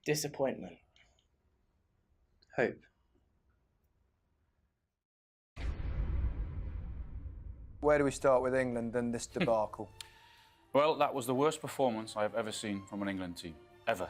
Disappointment. Hope. Where do we start with England and this debacle? Well, that was the worst performance I've ever seen from an England team, ever.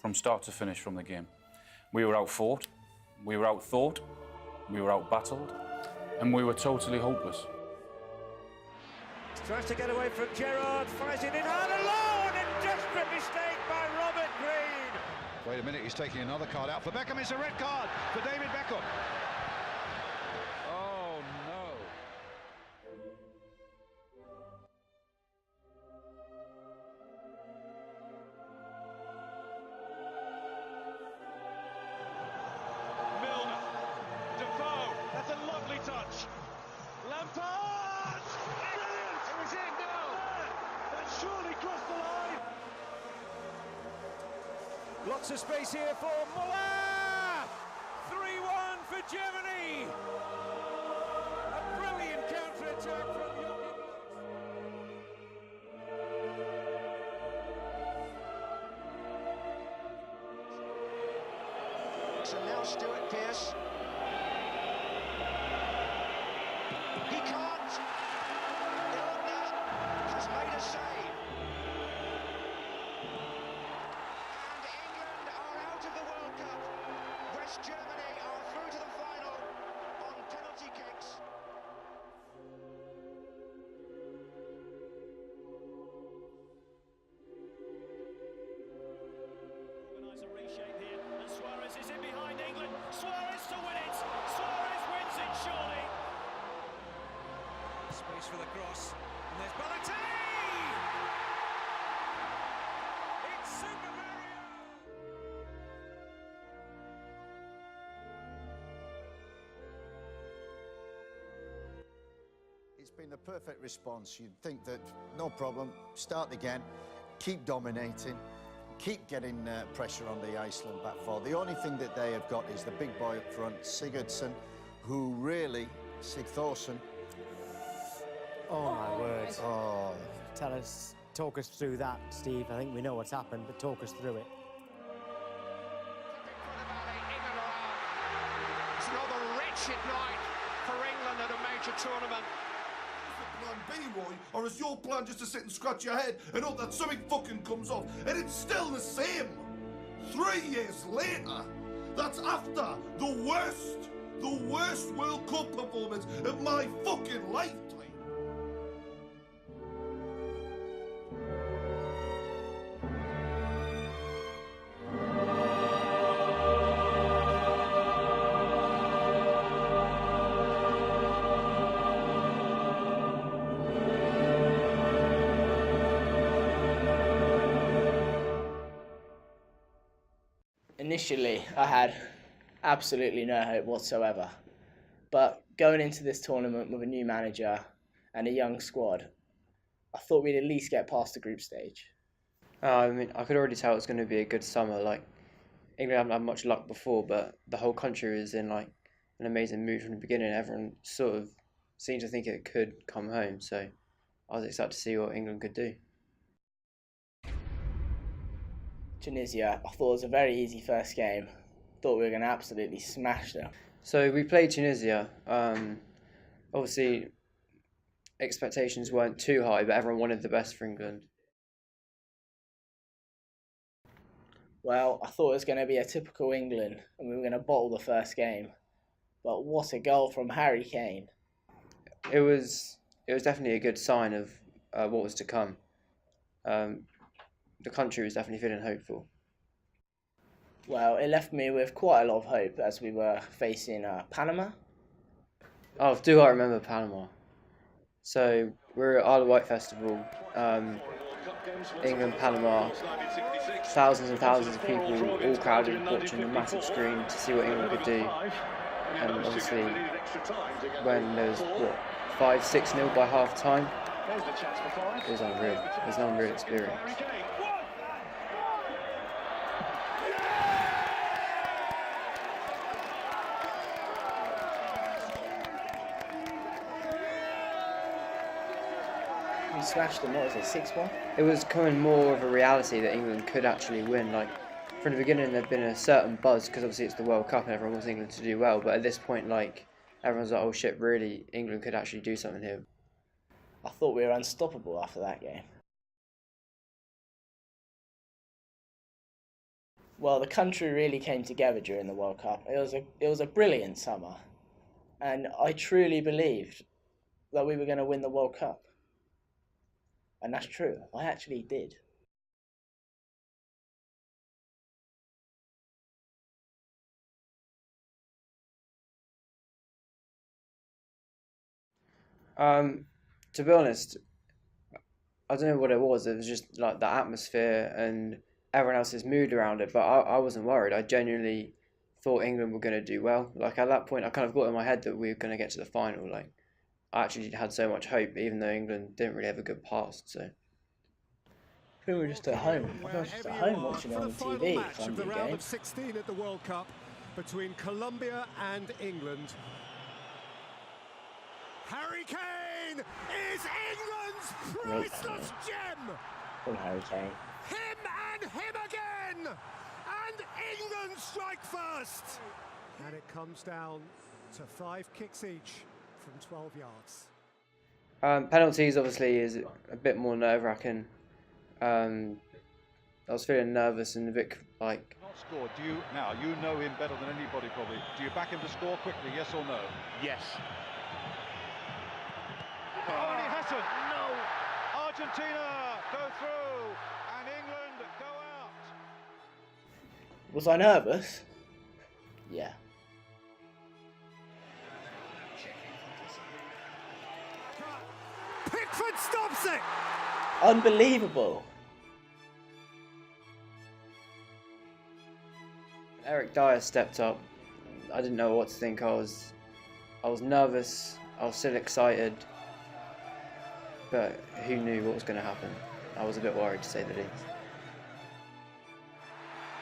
From start to finish from the game. We were outfought, we were outthought, we were outbattled, and we were totally hopeless. Tries to get away from Gerrard, fires it in hard alone, and desperate mistake by Robert Green. Wait a minute, he's taking another card out for Beckham. It's a red card for David Beckham. Oh no. Milner, Defoe, that's a lovely touch. Lampard! Brilliant! It was in now! That surely crossed the line! Lots of space here for Muller! 3-1 for Germany! A brilliant counter-attack from Joachim. So now Stuart Pearce. He can't. Ilner has made a save. And England are out of the World Cup. West Germany are through to the final on penalty kicks. Organise a reshape here, and Suarez is in behind England. Suarez to win it. Suarez wins it surely. Space for the cross, and there's Balotelli. It's Super Mario. It's been the perfect response. You'd think that, no problem, start again, keep dominating, keep getting pressure on the Iceland back four. The only thing that they have got is the big boy up front, Sigurdsson, who really, Sigthorsson. Oh my word. Oh. Talk us through that, Steve. I think we know what's happened, but talk us through it. It's another wretched night for England at a major tournament. Plan B, Roy, or is your plan just to sit and scratch your head and hope that something fucking comes off? And it's still the same. 3 years later, that's after the worst World Cup performance of my fucking lifetime. Initially, I had absolutely no hope whatsoever. But going into this tournament with a new manager and a young squad, I thought we'd at least get past the group stage. I mean, I could already tell it was going to be a good summer. Like, England haven't had much luck before, but the whole country was in like an amazing mood from the beginning. Everyone sort of seemed to think it could come home. So I was excited to see what England could do. Tunisia, I thought it was a very easy first game. Thought we were going to absolutely smash them. So we played Tunisia. Obviously, expectations weren't too high, but everyone wanted the best for England. Well, I thought it was going to be a typical England and we were going to bottle the first game. But what a goal from Harry Kane. It was definitely a good sign of what was to come. The country was definitely feeling hopeful. Well, it left me with quite a lot of hope as we were facing Panama. Oh, do I remember Panama? So we're at Isle of Wight Festival, England, Panama, thousands and thousands of people all crowded watching the massive screen to see what England could do. And obviously when there was, 5-6-0 by half time, There's the chance for Forest. It was unreal. It was an unreal experience. Harry Kane. We smashed them, what was it, 6-1? It was becoming more of a reality that England could actually win. Like, from the beginning there'd been a certain buzz, because obviously it's the World Cup and everyone wants England to do well, but at this point, like, everyone's like, oh shit, really, England could actually do something here. I thought we were unstoppable after that game. Well, the country really came together during the World Cup. It was a brilliant summer, and I truly believed that we were going to win the World Cup. And that's true. I actually did. To be honest, I don't know what it was. It was just like the atmosphere and everyone else's mood around it. But I wasn't worried. I genuinely thought England were going to do well. Like at that point, I kind of got in my head that we were going to get to the final. Like I actually had so much hope, even though England didn't really have a good past. So. I think we were just at home. I was just at home watching it on TV. Match of the round of 16 at the World Cup between Colombia and England. Harry Kane is England's priceless gem. From Harry Kane. Him and him again, and England strike first. And it comes down to 5 kicks each from 12 yards. Penalties obviously is a bit more nerve-wracking. I was feeling nervous and a bit like. Not scored. Do you now? You know him better than anybody probably. Do you back him to score quickly? Yes or no? Yes. Oh, and he hasn't. No. Argentina go through, and England go out. Was I nervous? Yeah. Pickford stops it. Unbelievable. Eric Dyer stepped up. I didn't know what to think. I was nervous. I was still excited, but who knew what was going to happen? I was a bit worried, to say the least.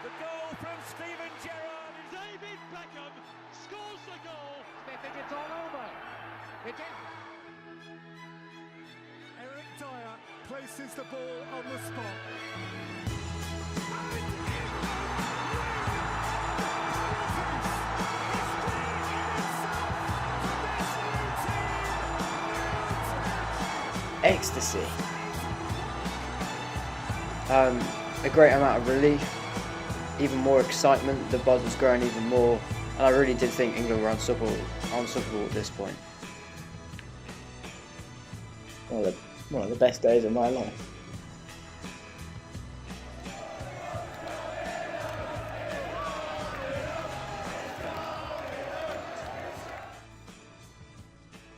The goal from Steven Gerrard. David Beckham scores the goal. They think it's all over. It is. Eric Dyer places the ball on the spot. Ecstasy. A great amount of relief, even more excitement. The buzz was growing even more, and I really did think England were unstoppable at this point. One of the best days of my life.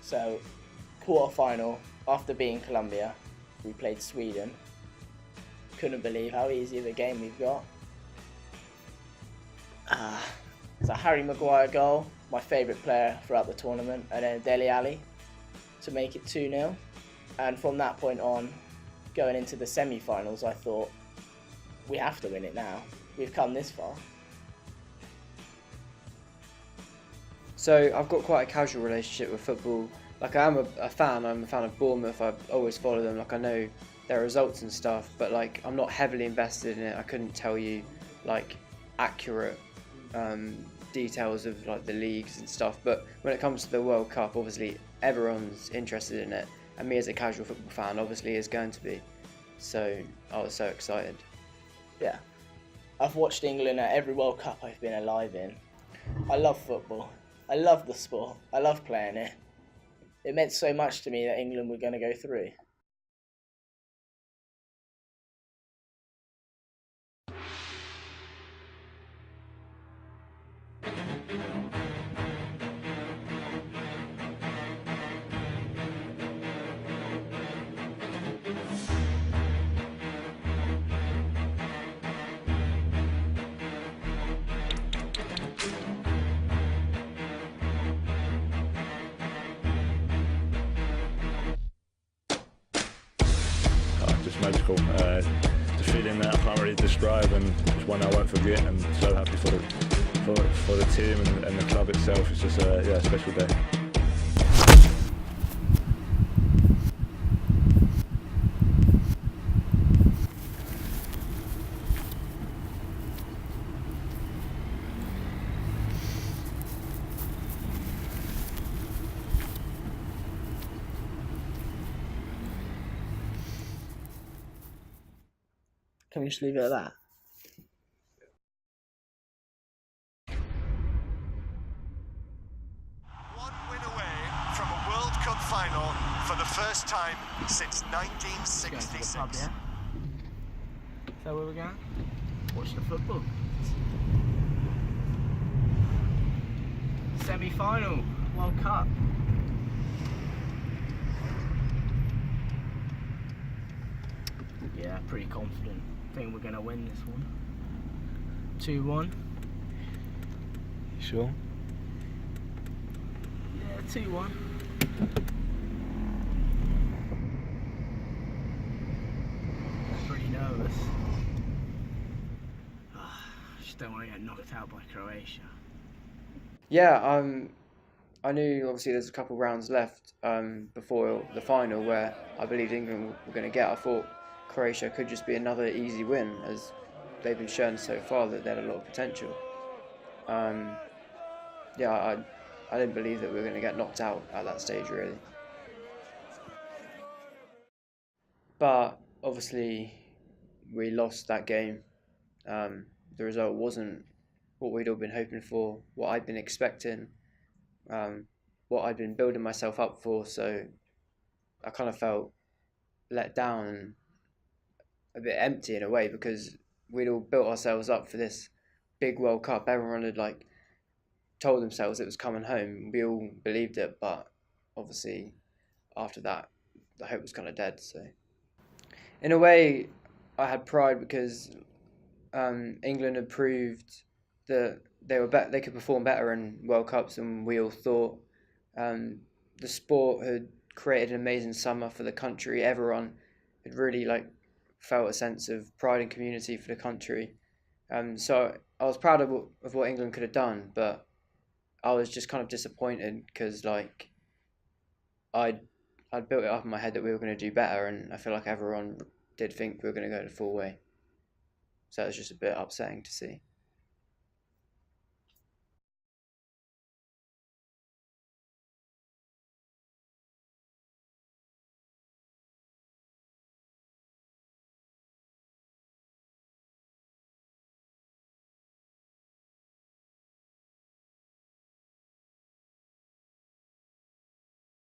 So, quarter-final, after beating Colombia, we played Sweden. Couldn't believe how easy of a game we've got. It's a Harry Maguire goal, my favourite player throughout the tournament, and then Dele Alli to make it 2-0. And from that point on, going into the semi-finals, I thought, we have to win it now. We've come this far. So I've got quite a casual relationship with football. Like I am a fan. I'm a fan of Bournemouth. I always follow them. Like I know their results and stuff, but like I'm not heavily invested in it. I couldn't tell you like accurate details of like the leagues and stuff. But when it comes to the World Cup, obviously everyone's interested in it, and me as a casual football fan, obviously is going to be. So I was so excited. Yeah, I've watched England at every World Cup I've been alive in. I love football. I love the sport. I love playing it. It meant so much to me that England were going to go through. magical. The feeling that I can't really describe, and it's one I won't forget. And so happy for the team and the club itself. It's just a special day. Can we just leave it at that? One win away from a World Cup final for the first time since 1966. Pub, yeah? Is that where we're going? Watch the football. Semi-final, World Cup. Yeah, pretty confident. I think we're going to win this one. 2-1. Sure. Yeah, 2-1. Pretty nervous. Just don't want to get knocked out by Croatia. Yeah, I knew obviously there's a couple rounds left before the final where I believed England were going to get. I thought Croatia could just be another easy win, as they've been shown so far that they had a lot of potential. Yeah, I didn't believe that we were going to get knocked out at that stage, really. But obviously we lost that game. The result wasn't what we'd all been hoping for, what I'd been expecting, what I'd been building myself up for, so I kind of felt let down and a bit empty in a way, because we'd all built ourselves up for this big World Cup. Everyone had told themselves it was coming home. We all believed it, but obviously after that the hope was kind of dead. So in a way I had pride, because England had proved that they could perform better in World Cups than we all thought. The sport had created an amazing summer for the country. Everyone had really felt a sense of pride and community for the country. So I was proud of what England could have done, but I was just kind of disappointed, because I'd built it up in my head that we were going to do better, and I feel like everyone did think we were going to go the full way. So it was just a bit upsetting to see.